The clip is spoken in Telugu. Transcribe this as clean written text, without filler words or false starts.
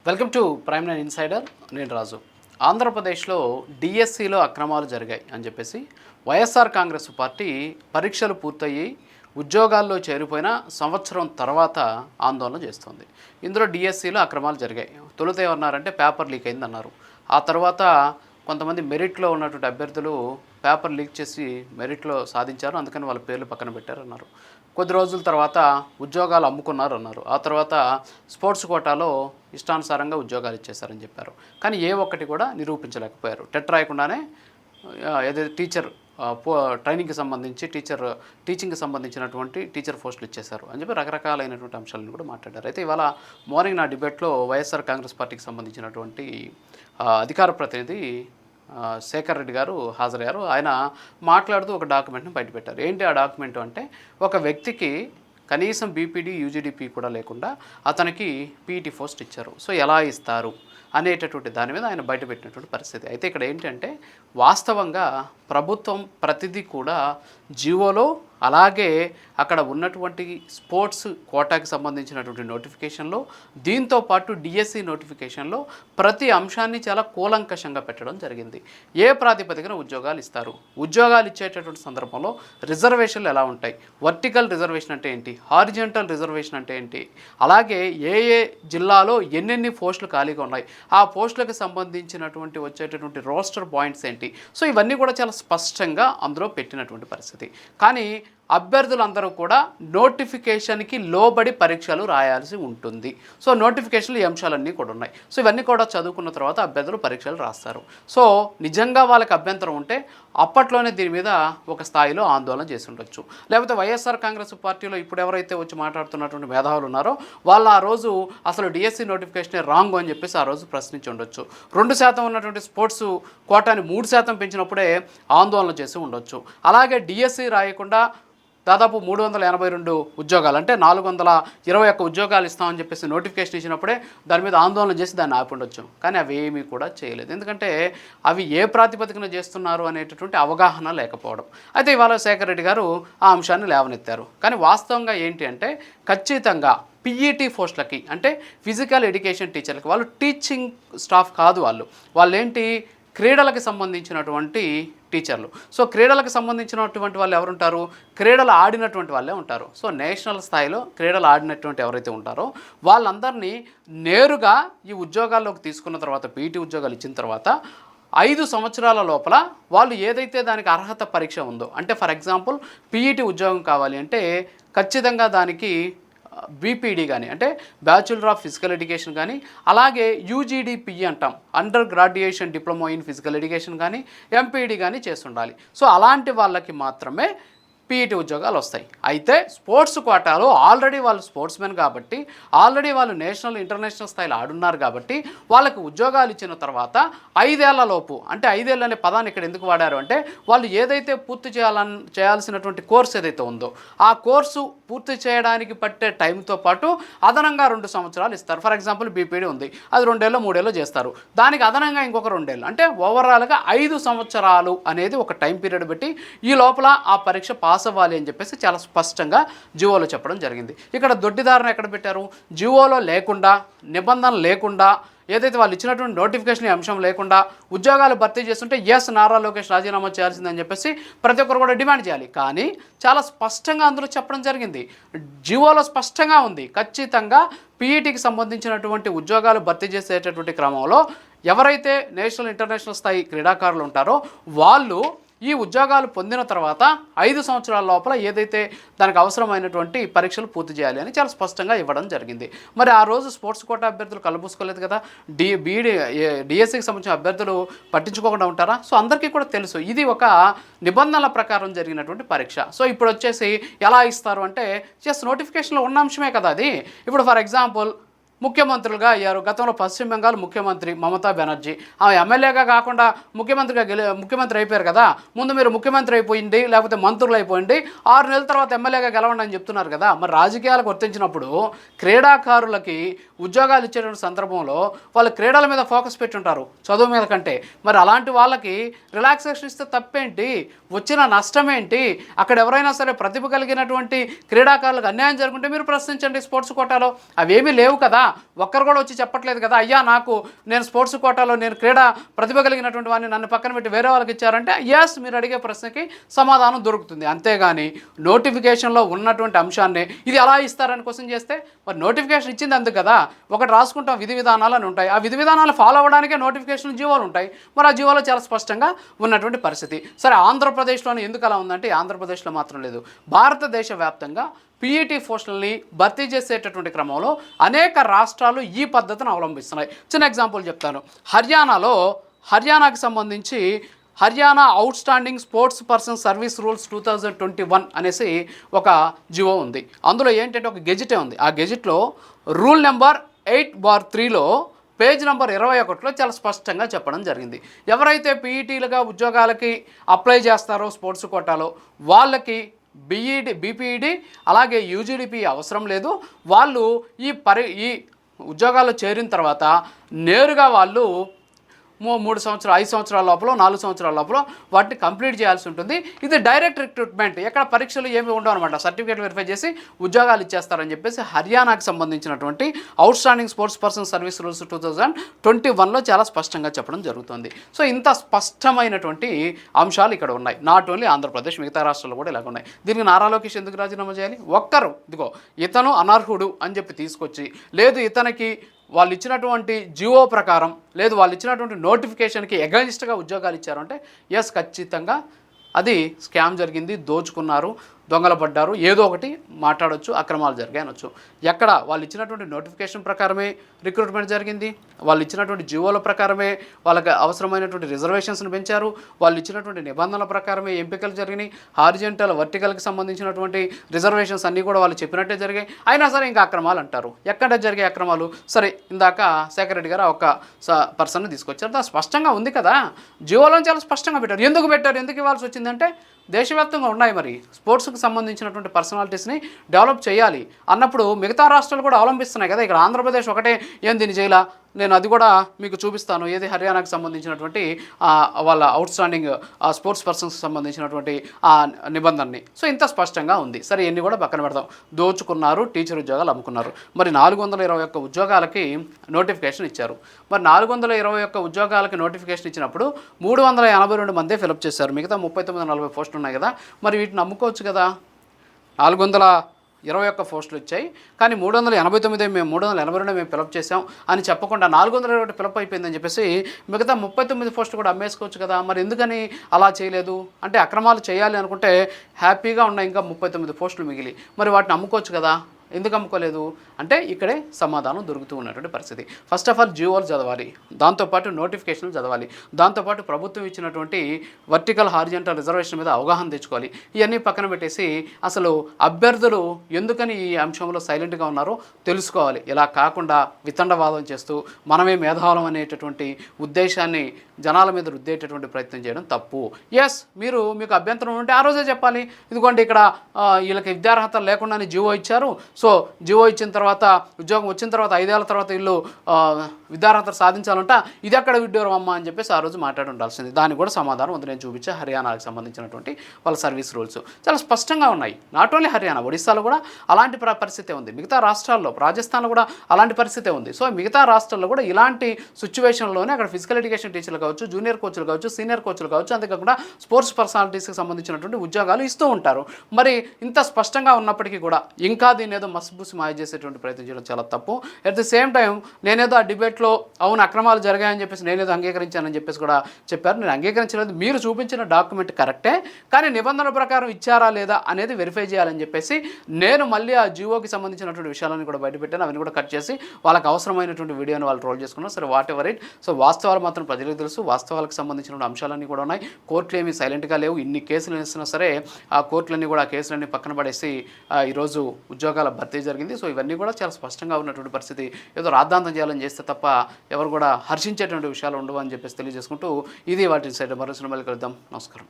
Welcome to prime nine insider. నేను రాజు. ఆంధ్రప్రదేశ్లో డిఎస్సిలో అక్రమాలు జరిగాయి అని చెప్పేసి వైఎస్ఆర్ కాంగ్రెస్ పార్టీ పరీక్షలు పూర్తయ్యి ఉద్యోగాల్లో చేరిపోయిన సంవత్సరం తర్వాత ఆందోళన చేస్తుంది. ఇందులో డిఎస్సిలో అక్రమాలు జరిగాయి. తొలుత ఏమన్నారంటే పేపర్ లీక్ అయిందన్నారు. ఆ తర్వాత కొంతమంది మెరిట్లో ఉన్నటువంటి అభ్యర్థులు పేపర్ లీక్ చేసి మెరిట్లో సాధించారు, అందుకని వాళ్ళ పేర్లు పక్కన పెట్టారన్నారు. కొద్ది రోజుల తర్వాత ఉద్యోగాలు అమ్ముకున్నారు అన్నారు. ఆ తర్వాత స్పోర్ట్స్ కోటాలో ఇష్టానుసారంగా ఉద్యోగాలు ఇచ్చేశారని చెప్పారు. కానీ ఏ ఒక్కటి కూడా నిరూపించలేకపోయారు. టెట్ రాయకుండానే ఏదైతే టీచర్ ట్రైనింగ్కి సంబంధించి టీచింగ్కి సంబంధించినటువంటి టీచర్ పోస్టులు ఇచ్చేశారు అని చెప్పి రకరకాలైనటువంటి అంశాలను కూడా మాట్లాడారు. అయితే ఇవాళ మార్నింగ్ నా డిబేట్లో వైఎస్ఆర్ కాంగ్రెస్ పార్టీకి సంబంధించినటువంటి అధికార ప్రతినిధి శేఖర్ రెడ్డి గారు హాజరయ్యారు. ఆయన మాట్లాడుతూ ఒక డాక్యుమెంట్ని బయటపెట్టారు. ఏంటి ఆ డాక్యుమెంట్ అంటే, ఒక వ్యక్తికి కనీసం బీపీడీ యూజీడీపీ కూడా లేకుండా అతనికి పీఈటీ పోస్ట్ ఇచ్చారు. సో ఎలా ఇస్తారు అనేటటువంటి దాని మీద ఆయన బయటపెట్టినటువంటి పరిస్థితి. అయితే ఇక్కడ ఏంటంటే, వాస్తవంగా ప్రభుత్వం ప్రతిదీ కూడా జీవోలో, అలాగే అక్కడ ఉన్నటువంటి స్పోర్ట్స్ కోటాకి సంబంధించినటువంటి నోటిఫికేషన్లో, దీంతో పాటు డిఎస్సి నోటిఫికేషన్లో ప్రతి అంశాన్ని చాలా కూలంకషంగా పెట్టడం జరిగింది. ఏ ప్రాతిపదికన ఉద్యోగాలు ఇస్తారు, ఉద్యోగాలు ఇచ్చేటటువంటి సందర్భంలో రిజర్వేషన్లు ఎలా ఉంటాయి, వర్టికల్ రిజర్వేషన్ అంటే ఏంటి, హారిజంటల్ రిజర్వేషన్ అంటే ఏంటి, అలాగే ఏ ఏ జిల్లాలో ఎన్నెన్ని పోస్టులు ఖాళీగా ఉన్నాయి, ఆ పోస్టులకు సంబంధించినటువంటి వచ్చేటటువంటి రోస్టర్ పాయింట్స్ ఏంటి. సో ఇవన్నీ కూడా చాలా స్పష్టంగా అందులో పెట్టినటువంటి పరిస్థితి. కానీ అభ్యర్థులందరూ కూడా నోటిఫికేషన్కి లోబడి పరీక్షలు రాయాల్సి ఉంటుంది. సో నోటిఫికేషన్లు ఈ అంశాలన్నీ కూడా ఉన్నాయి. సో ఇవన్నీ కూడా చదువుకున్న తర్వాత అభ్యర్థులు పరీక్షలు రాస్తారు. సో నిజంగా వాళ్ళకి అభ్యంతరం ఉంటే అప్పట్లోనే దీని మీద ఒక స్థాయిలో ఆందోళన చేసి ఉండొచ్చు. లేకపోతే వైఎస్ఆర్ కాంగ్రెస్ పార్టీలో ఇప్పుడు ఎవరైతే వచ్చి మాట్లాడుతున్నటువంటి మేధావులు ఉన్నారో వాళ్ళు ఆ రోజు అసలు డిఎస్సి నోటిఫికేషనే రాంగ్ అని చెప్పేసి ఆ రోజు ప్రశ్నించి ఉండొచ్చు. 2% ఉన్నటువంటి స్పోర్ట్స్ కోటాని 3% పెంచినప్పుడే ఆందోళన చేసి ఉండొచ్చు. అలాగే డిఎస్సి రాయకుండా దాదాపు 382 ఉద్యోగాలు అంటే 421 ఉద్యోగాలు ఇస్తామని చెప్పేసి నోటిఫికేషన్ ఇచ్చినప్పుడే దాని మీద ఆందోళన చేసి దాన్ని ఆపి ఉండొచ్చు. కానీ అవి ఏమీ కూడా చేయలేదు. ఎందుకంటే అవి ఏ ప్రాతిపదికన చేస్తున్నారు అనేటటువంటి అవగాహన లేకపోవడం. అయితే ఇవాళ శేఖర్ రెడ్డి గారు ఆ అంశాన్ని లేవనెత్తారు. కానీ వాస్తవంగా ఏంటి అంటే, ఖచ్చితంగా పీఈటీ పోస్టులకి అంటే ఫిజికల్ ఎడ్యుకేషన్ టీచర్లకి, వాళ్ళు టీచింగ్ స్టాఫ్ కాదు, వాళ్ళు ఏంటి క్రీడలకు సంబంధించినటువంటి టీచర్లు. సో క్రీడలకు సంబంధించినటువంటి వాళ్ళు ఎవరుంటారు, క్రీడలు ఆడినటువంటి వాళ్ళే ఉంటారు. సో నేషనల్ స్థాయిలో క్రీడలు ఆడినటువంటి ఎవరైతే ఉంటారో వాళ్ళందరినీ నేరుగా ఈ ఉద్యోగాల్లోకి తీసుకున్న తర్వాత, పీఈటీ ఉద్యోగాలు ఇచ్చిన తర్వాత 5 సంవత్సరాల లోపల వాళ్ళు ఏదైతే దానికి అర్హత పరీక్ష ఉందో, అంటే ఫర్ ఎగ్జాంపుల్ పీఈటీ ఉద్యోగం కావాలి అంటే ఖచ్చితంగా దానికి బీపీడీ కానీ అంటే బ్యాచులర్ ఆఫ్ ఫిజికల్ ఎడ్యుకేషన్ కానీ, అలాగే యూజీడీపీఈ అంటాం, under graduation diploma in physical education కానీ, ఎంపీడీ కానీ చేసి ఉండాలి. సో అలాంటి వాళ్ళకి మాత్రమే పీఈటీ ఉద్యోగాలు వస్తాయి. అయితే స్పోర్ట్స్ కోటాలో ఆల్రెడీ వాళ్ళు స్పోర్ట్స్ మెన్ కాబట్టి, ఆల్రెడీ వాళ్ళు నేషనల్ ఇంటర్నేషనల్ స్థాయిలో ఆడున్నారు కాబట్టి వాళ్ళకి ఉద్యోగాలు ఇచ్చిన తర్వాత 5 ఏళ్లలోపు, అంటే 5 ఏళ్ళు అనే పదాన్ని ఇక్కడ ఎందుకు వాడారు అంటే, వాళ్ళు ఏదైతే పూర్తి చేయాల్సినటువంటి కోర్సు ఏదైతే ఉందో ఆ కోర్సు పూర్తి చేయడానికి పట్టే టైంతో పాటు అదనంగా 2 సంవత్సరాలు ఇస్తారు. ఫర్ ఎగ్జాంపుల్ బీపీడీ ఉంది, అది 2 ఏళ్ళు 3 ఏళ్ళు చేస్తారు, దానికి అదనంగా ఇంకొక 2 ఏళ్ళు, అంటే ఓవరాల్గా 5 సంవత్సరాలు అనేది ఒక టైం పీరియడ్ పెట్టి ఈ లోపల ఆ పరీక్ష పాస్ అవ్వాలి అని చెప్పేసి చాలా స్పష్టంగా జివోలో చెప్పడం జరిగింది. ఇక్కడ దొడ్డిదారును ఎక్కడ పెట్టారు, జివోలో లేకుండా, నిబంధన లేకుండా, ఏదైతే వాళ్ళు ఇచ్చినటువంటి నోటిఫికేషన్ అంశం లేకుండా ఉద్యోగాలు భర్తీ చేస్తుంటే ఎస్ నారా లోకేష్ రాజీనామా చేయాల్సిందని చెప్పేసి ప్రతి ఒక్కరు కూడా డిమాండ్ చేయాలి. కానీ చాలా స్పష్టంగా అందులో చెప్పడం జరిగింది, జివోలో స్పష్టంగా ఉంది, ఖచ్చితంగా పీఈటీకి సంబంధించినటువంటి ఉద్యోగాలు భర్తీ చేసేటటువంటి క్రమంలో ఎవరైతే నేషనల్ ఇంటర్నేషనల్ స్థాయి క్రీడాకారులు ఉంటారో వాళ్ళు ఈ ఉద్యోగాలు పొందిన తర్వాత 5 సంవత్సరాల లోపల ఏదైతే దానికి అవసరమైనటువంటి పరీక్షలు పూర్తి చేయాలి అని చాలా స్పష్టంగా ఇవ్వడం జరిగింది. మరి ఆ రోజు స్పోర్ట్స్ కోటా అభ్యర్థులు కలుపుకోలేదు కదా, డిఎస్సికి సంబంధించిన అభ్యర్థులు పట్టించుకోకుండా ఉంటారా? సో అందరికీ కూడా తెలుసు ఇది ఒక నిబంధనల ప్రకారం జరిగినటువంటి పరీక్ష. సో ఇప్పుడు వచ్చేసి ఎలా ఇస్తారు అంటే, జస్ట్ నోటిఫికేషన్లో ఉన్న అంశమే కదా అది. ఇప్పుడు ఫర్ ఎగ్జాంపుల్ ముఖ్యమంత్రులుగా అయ్యారు. గతంలో పశ్చిమ బెంగాల్ ముఖ్యమంత్రి మమతా బెనర్జీ ఆమె ఎమ్మెల్యేగా కాకుండా ముఖ్యమంత్రి అయిపోయారు కదా. ముందు మీరు ముఖ్యమంత్రి అయిపోయింది, లేకపోతే మంత్రులు అయిపోయింది, 6 నెలల తర్వాత ఎమ్మెల్యేగా గెలవండి అని చెప్తున్నారు కదా. మరి రాజకీయాలకు వర్తించినప్పుడు క్రీడాకారులకి ఉద్యోగాలు ఇచ్చేటువంటి సందర్భంలో వాళ్ళు క్రీడల మీద ఫోకస్ పెట్టి ఉంటారు, చదువు మీద కంటే. మరి అలాంటి వాళ్ళకి రిలాక్సేషన్ ఇస్తే తప్పేంటి, వచ్చిన నష్టం ఏంటి? అక్కడ ఎవరైనా సరే ప్రతిభ కలిగినటువంటి క్రీడాకారులకు అన్యాయం జరుగుతుంటే మీరు ప్రశ్నించండి స్పోర్ట్స్ కోటాలో. అవేమీ లేవు కదా. ఒక్కరు కూడా వచ్చి చెప్పట్లేదు కదా, అయ్యా నేను స్పోర్ట్స్ కోటాలో నేను క్రీడా ప్రతిభ కలిగినటువంటి వాడిని నన్ను పక్కన పెట్టి వేరే వాళ్ళకి ఇచ్చారంటే ఎస్, మీరు అడిగే ప్రశ్నకి సమాధానం దొరుకుతుంది. అంతేగాని నోటిఫికేషన్లో ఉన్నటువంటి అంశాన్ని ఇది ఎలా ఇస్తారని క్వశ్చన్ చేస్తే మరి నోటిఫికేషన్ ఇచ్చింది అందుకు కదా, ఒకటి రాసుకుంటాం విధి విధానాలు అని ఉంటాయి, ఆ విధి విధానాలు ఫాలో అవ్వడానికే నోటిఫికేషన్ జీవోలు ఉంటాయి. మరి ఆ జీవోలో చాలా స్పష్టంగా ఉన్నటువంటి పరిస్థితి. సరే, ఆంధ్రప్రదేశ్లోనే ఎందుకు అలా ఉందంటే ఆంధ్రప్రదేశ్లో మాత్రం లేదు, భారతదేశ వ్యాప్తంగా పీఈటీ పోస్టులని భర్తీ చేసేటటువంటి క్రమంలో అనేక రాష్ట్రాలు ఈ పద్ధతిని అవలంబిస్తున్నాయి. చిన్న ఎగ్జాంపుల్ చెప్తాను. హర్యానాకి సంబంధించి Haryana out standing sports person service rules 2021 అనేసి ఒక జివో ఉంది. అందులో ఏంటంటే ఒక గెజిటే ఉంది. ఆ గెజిట్లో రూల్ నెంబర్ 8/3లో పేజ్ నెంబర్ 21లో చాలా స్పష్టంగా చెప్పడం జరిగింది. ఎవరైతే పీఈటీలుగా ఉద్యోగాలకి అప్లై చేస్తారో స్పోర్ట్స్ కోటాలో వాళ్ళకి బీపీఈడి అలాగే యూజీడీపీ అవసరం లేదు. వాళ్ళు ఈ ఉద్యోగాల్లో చేరిన తర్వాత నేరుగా వాళ్ళు 3 సంవత్సరాలు 5 సంవత్సరాల లోపల 4 సంవత్సరాల లోపల వాటిని కంప్లీట్ చేయాల్సి ఉంటుంది. ఇది డైరెక్ట్ రిక్రూట్మెంట్, ఎక్కడ పరీక్షలు ఏమి ఉండవు అనమాట. సర్టిఫికేట్ వెరిఫై చేసి ఉద్యోగాలు ఇచ్చేస్తారని చెప్పేసి హర్యానాకి సంబంధించినటువంటి outstanding sports person service rules 2021లో చాలా స్పష్టంగా చెప్పడం జరుగుతుంది. సో ఇంత స్పష్టమైనటువంటి అంశాలు ఇక్కడ ఉన్నాయి. నాట్ ఓన్లీ ఆంధ్రప్రదేశ్, మిగతా రాష్ట్రాలు కూడా ఇలాగ ఉన్నాయి. దీనికి నారా లోకేష్ ఎందుకు రాజీనామా చేయాలి? ఒక్కరు ఇదిగో ఇతను అనర్హుడు అని చెప్పి తీసుకొచ్చి, లేదు ఇతనికి వాళ్ళు ఇచ్చినటువంటి జియో ప్రకారం, లేదు వాళ్ళు ఇచ్చినటువంటి నోటిఫికేషన్కి ఎగైనిస్ట్గా ఉద్యోగాలు ఇచ్చారంటే ఎస్, ఖచ్చితంగా అది స్కామ్ జరిగింది, దోచుకున్నారు, దొంగలు పడ్డారు, ఏదో ఒకటి మాట్లాడవచ్చు, అక్రమాలు జరిగాయి అనొచ్చు. ఎక్కడ వాళ్ళు ఇచ్చినటువంటి నోటిఫికేషన్ ప్రకారమే రిక్రూట్మెంట్ జరిగింది, వాళ్ళు ఇచ్చినటువంటి జియోల ప్రకారమే వాళ్ళకి అవసరమైనటువంటి రిజర్వేషన్స్ని పెంచారు, వాళ్ళు ఇచ్చినటువంటి నిబంధనల ప్రకారమే ఎంపికలు జరిగినాయి, హారిజెంటల్ వర్టికల్కి సంబంధించినటువంటి రిజర్వేషన్స్ అన్నీ కూడా వాళ్ళు చెప్పినట్టే జరిగాయి. అయినా సరే ఇంకా అక్రమాలు అంటారు. ఎక్కడ జరిగే అక్రమాలు? సరే, ఇందాక శేఖర్ రెడ్డి గారు ఒక పర్సన్ని తీసుకొచ్చారు, దాని స్పష్టంగా ఉంది కదా, జియోలో చాలా స్పష్టంగా పెట్టారు. ఎందుకు పెట్టారు, ఎందుకు ఇవ్వాల్సి వచ్చిందంటే దేశవ్యాప్తంగా ఉన్నాయి మరి స్పోర్ట్స్కి సంబంధించినటువంటి పర్సనాలిటీస్ని డెవలప్ చేయాలి అన్నప్పుడు మిగతా రాష్ట్రాలు కూడా అవలంబిస్తున్నాయి కదా. ఇక్కడ ఆంధ్రప్రదేశ్ ఒకటే ఏం దీన్ని చేయాల, నేను అది కూడా మీకు చూపిస్తాను. ఏది హర్యానాకి సంబంధించినటువంటి వాళ్ళ అవుట్ స్టాండింగ్ స్పోర్ట్స్ పర్సన్స్కి సంబంధించినటువంటి ఆ నిబంధనని. సో ఇంత స్పష్టంగా ఉంది. సరే, ఎన్ని కూడా పక్కన పెడదాం. దోచుకున్నారు, టీచర్ ఉద్యోగాలు అమ్ముకున్నారు. మరి 421 ఉద్యోగాలకి నోటిఫికేషన్ ఇచ్చారు. మరి 421 ఉద్యోగాలకి నోటిఫికేషన్ ఇచ్చినప్పుడు 382 మందే ఫిలప్ చేశారు. మిగతా 39-40 పోస్టులు ఉన్నాయి కదా, మరి వీటిని అమ్ముకోవచ్చు కదా. 421 పోస్టులు వచ్చాయి, కానీ 382 మేము ఫిలప్ చేసాం అని చెప్పకుండా 421 ఫిలప్ అయిపోయిందని చెప్పేసి మిగతా 39 పోస్టులు కూడా అమ్మేసుకోవచ్చు కదా. మరి ఎందుకని అలా చేయలేదు అంటే, అక్రమాలు చేయాలి అనుకుంటే హ్యాపీగా ఉన్నాయి ఇంకా 39 పోస్టులు మిగిలి, మరి వాటిని అమ్ముకోవచ్చు కదా. ఎందుకు అమ్ముకోలేదు అంటే ఇక్కడే సమాధానం దొరుకుతూ ఉన్నటువంటి పరిస్థితి. ఫస్ట్ ఆఫ్ ఆల్ జియోలు చదవాలి, దాంతోపాటు నోటిఫికేషన్లు చదవాలి, దాంతోపాటు ప్రభుత్వం ఇచ్చినటువంటి వర్టికల్ హారిజెంటల్ రిజర్వేషన్ మీద అవగాహన తెచ్చుకోవాలి. ఇవన్నీ పక్కన పెట్టేసి అసలు అభ్యర్థులు ఎందుకని ఈ అంశంలో సైలెంట్గా ఉన్నారో తెలుసుకోవాలి. ఇలా కాకుండా వితండవాదం చేస్తూ మనమే మేధావులం అనేటటువంటి ఉద్దేశాన్ని జనాల మీద రుద్దేటటువంటి ప్రయత్నం చేయడం తప్పు. ఎస్, మీకు అభ్యంతరం ఉంటే ఆ రోజే చెప్పాలి. ఇదిగోండి ఇక్కడ వీళ్ళకి విద్యార్హత లేకుండానే జియో ఇచ్చారు, సో జియో ఇచ్చిన తర్వాత ఉద్యోగం వచ్చిన తర్వాత 5 ఏళ్ల తర్వాత వీళ్ళు విద్యార్హత సాధించాలంట, ఇది ఎక్కడ విడ్డూరం అమ్మ అని చెప్పేసి ఆ రోజు మాట్లాడి ఉండాల్సింది. దానికి కూడా సమాధానం ఉంది. నేను చూపించే హర్యానాకి సంబంధించినటువంటి వాళ్ళ సర్వీస్ రూల్స్ చాలా స్పష్టంగా ఉన్నాయి. నాట్ ఓన్లీ హర్యానా, ఒడిశాలో కూడా అలాంటి పరిస్థితే ఉంది, మిగతా రాష్ట్రాల్లో రాజస్థాన్లో కూడా అలాంటి పరిస్థితే ఉంది. సో మిగతా రాష్ట్రాల్లో కూడా ఇలాంటి సిచ్యువేషన్లోనే అక్కడ ఫిజికల్ ఎడ్యుకేషన్ టీచర్లు కావచ్చు, జూనియర్ కోచ్లు కావచ్చు, సీనియర్ కోచ్లు కావచ్చు, అంతేకాకుండా స్పోర్ట్స్ పర్సనాలిటీస్కి సంబంధించినటువంటి ఉద్యోగాలు ఇస్తూ ఉంటారు. మరి ఇంత స్పష్టంగా ఉన్నప్పటికీ కూడా ఇంకా దీన్ని ఏదో మసిబూసి మాయ చేసేటువంటి ప్రయత్నం చేయడం చాలా తప్పు. అట్ ది సేమ్ టైం నేనేదో ఆ డిబేట్లో అవును అక్రమాలు జరిగాయని చెప్పేసి నేనేదో అంగీకరించానని చెప్పేసి కూడా చెప్పారు. నేను అంగీకరించలేదు. మీరు చూపించిన డాక్యుమెంట్ కరెక్టే, కానీ నిబంధనల ప్రకారం ఇచ్చారా లేదా అనేది వెరిఫై చేయాలని చెప్పేసి నేను మళ్ళీ ఆ జియోకి సంబంధించినటువంటి విషయాలను కూడా బయటపెట్టాను. అవన్నీ కూడా కట్ చేసి వాళ్ళకి అవసరమైనటువంటి వీడియోని వాళ్ళు ట్రోల్ చేసుకున్నారు. సరే, వాట్ ఎవర్ ఇట్. సో వాస్తవాలు మాత్రం ప్రజలకు తెలుసు. వాస్తవాలకు సంబంధించిన అంశాలన్నీ కూడా ఉన్నాయి. కోర్టులు ఏమీ సైలెంట్గా లేవు. ఇన్ని కేసులు వేస్తున్నా సరే ఆ కోర్టులన్నీ కూడా ఆ కేసులన్నీ పక్కన పడేసి ఈరోజు ఉద్యోగాల భర్తీ జరిగింది. సో ఇవన్నీ కూడా చాలా స్పష్టంగా ఉన్నటువంటి పరిస్థితి. ఏదో రాద్ధాంతం చేయాలని చేస్తే తప్ప ఎవరు కూడా హర్షించేటువంటి విషయాలు ఉండవు అని చెప్పేసి తెలియజేసుకుంటూ ఇది వాటి సైడ్ మరో సినిమాలు కలుద్దాం. నమస్కారం.